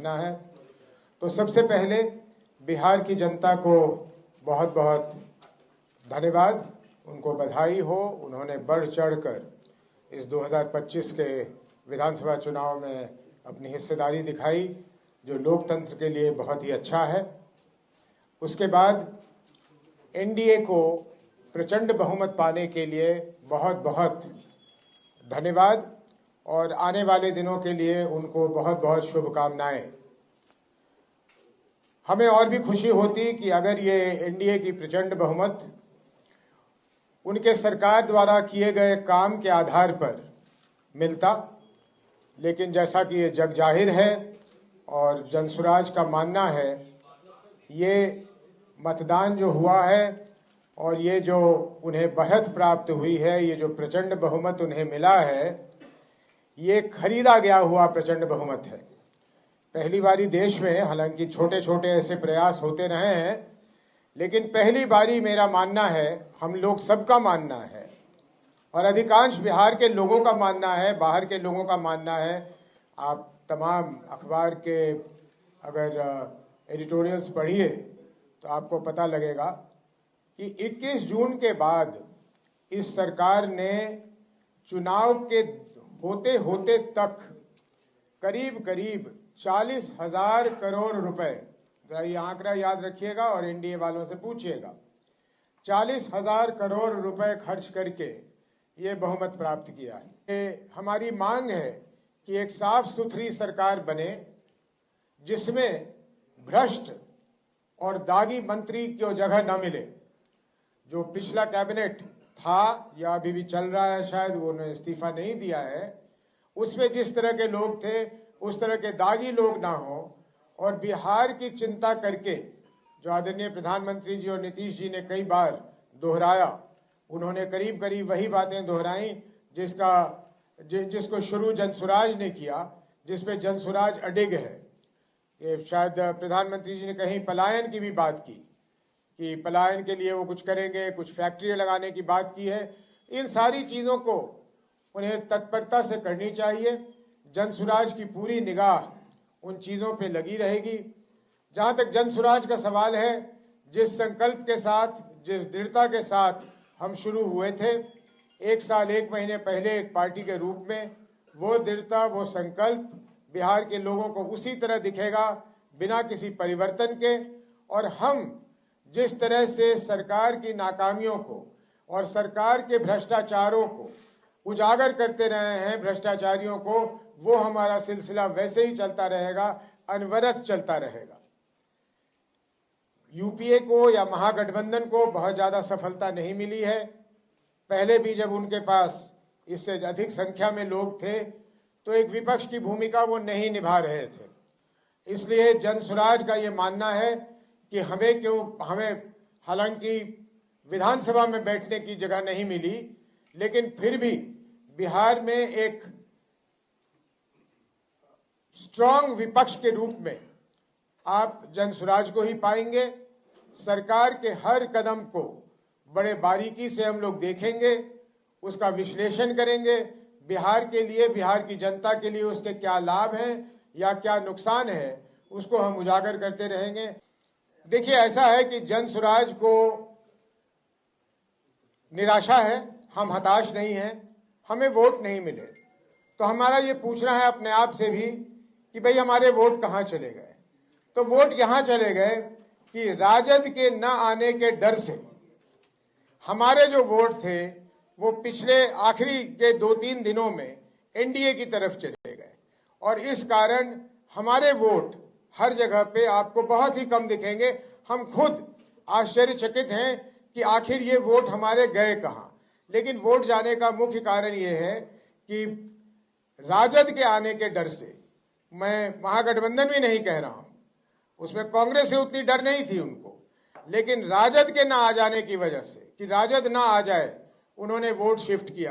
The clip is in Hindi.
कहना है। तो सबसे पहले बिहार की जनता को बहुत बहुत धन्यवाद, उनको बधाई हो। उन्होंने बढ़ चढ़कर इस 2025 के विधानसभा चुनाव में अपनी हिस्सेदारी दिखाई, जो लोकतंत्र के लिए बहुत ही अच्छा है। उसके बाद एनडीए को प्रचंड बहुमत पाने के लिए बहुत बहुत धन्यवाद और आने वाले दिनों के लिए उनको बहुत बहुत शुभकामनाएं। हमें और भी खुशी होती कि अगर ये एनडीए की प्रचंड बहुमत उनके सरकार द्वारा किए गए काम के आधार पर मिलता, लेकिन जैसा कि ये जग जाहिर है और जनसुराज का मानना है, ये मतदान जो हुआ है और ये जो उन्हें बढ़त प्राप्त हुई है, ये जो प्रचंड बहुमत उन्हें मिला है, ये खरीदा गया हुआ प्रचंड बहुमत है। पहली बारी देश में, हालांकि छोटे छोटे ऐसे प्रयास होते रहे हैं, लेकिन पहली बारी मेरा मानना है, हम लोग सबका मानना है और अधिकांश बिहार के लोगों का मानना है, बाहर के लोगों का मानना है। आप तमाम अखबार के अगर एडिटोरियल्स पढ़िए तो आपको पता लगेगा कि 21 जून के बाद इस सरकार ने चुनाव के होते होते तक करीब करीब 40,000 करोड़ रुपए, ये आंकड़ा याद रखिएगा और एनडीए वालों से पूछिएगा, 40,000 करोड़ रुपए खर्च करके ये बहुमत प्राप्त किया है। ये हमारी मांग है कि एक साफ सुथरी सरकार बने जिसमें भ्रष्ट और दागी मंत्री की जगह न मिले। जो पिछला कैबिनेट था या अभी भी चल रहा है, शायद वो उन्होंने इस्तीफा नहीं दिया है, उसमें जिस तरह के लोग थे उस तरह के दागी लोग ना हो और बिहार की चिंता करके, जो आदरणीय प्रधानमंत्री जी और नीतीश जी ने कई बार दोहराया, उन्होंने करीब करीब वही बातें दोहराई जिसको शुरू जनसुराज ने किया, जिसपे जनसुराज अडिग है। ये शायद प्रधानमंत्री जी ने कहीं पलायन की भी बात की कि पलायन के लिए वो कुछ करेंगे, कुछ फैक्ट्रियां लगाने की बात की है। इन सारी चीज़ों को उन्हें तत्परता से करनी चाहिए। जनसुराज की पूरी निगाह उन चीज़ों पे लगी रहेगी। जहाँ तक जनसुराज का सवाल है, जिस संकल्प के साथ, जिस दृढ़ता के साथ हम शुरू हुए थे 1 साल 1 महीने पहले एक पार्टी के रूप में, वो दृढ़ता, वो संकल्प बिहार के लोगों को उसी तरह दिखेगा, बिना किसी परिवर्तन के। और हम जिस तरह से सरकार की नाकामियों को और सरकार के भ्रष्टाचारों को उजागर करते रहे हैं, भ्रष्टाचारियों को, वो हमारा सिलसिला वैसे ही चलता रहेगा, अनवरत चलता रहेगा। यूपीए को या महागठबंधन को बहुत ज्यादा सफलता नहीं मिली है। पहले भी जब उनके पास इससे अधिक संख्या में लोग थे तो एक विपक्ष की भूमिका वो नहीं निभा रहे थे। इसलिए जनसुराज का ये मानना है कि हमें हालांकि विधानसभा में बैठने की जगह नहीं मिली, लेकिन फिर भी बिहार में एक स्ट्रांग विपक्ष के रूप में आप जनसुराज को ही पाएंगे। सरकार के हर कदम को बड़े बारीकी से हम लोग देखेंगे, उसका विश्लेषण करेंगे। बिहार के लिए, बिहार की जनता के लिए उसके क्या लाभ हैं या क्या नुकसान है, उसको हम उजागर करते रहेंगे। देखिए, ऐसा है कि जनसुराज को निराशा है, हम हताश नहीं हैं। हमें वोट नहीं मिले तो हमारा ये पूछना है अपने आप से भी कि भाई हमारे वोट कहाँ चले गए। तो वोट यहाँ चले गए कि राजद के न आने के डर से हमारे जो वोट थे वो पिछले आखिरी के 2-3 दिनों में एनडीए की तरफ चले गए और इस कारण हमारे वोट हर जगह पे आपको बहुत ही कम दिखेंगे। हम खुद आश्चर्यचकित हैं कि आखिर ये वोट हमारे गए कहाँ। लेकिन वोट जाने का मुख्य कारण ये है कि राजद के आने के डर से, मैं महागठबंधन भी नहीं कह रहा हूं, उसमें कांग्रेस से उतनी डर नहीं थी उनको, लेकिन राजद के ना आ जाने की वजह से, कि राजद ना आ जाए, उन्होंने वोट शिफ्ट किया।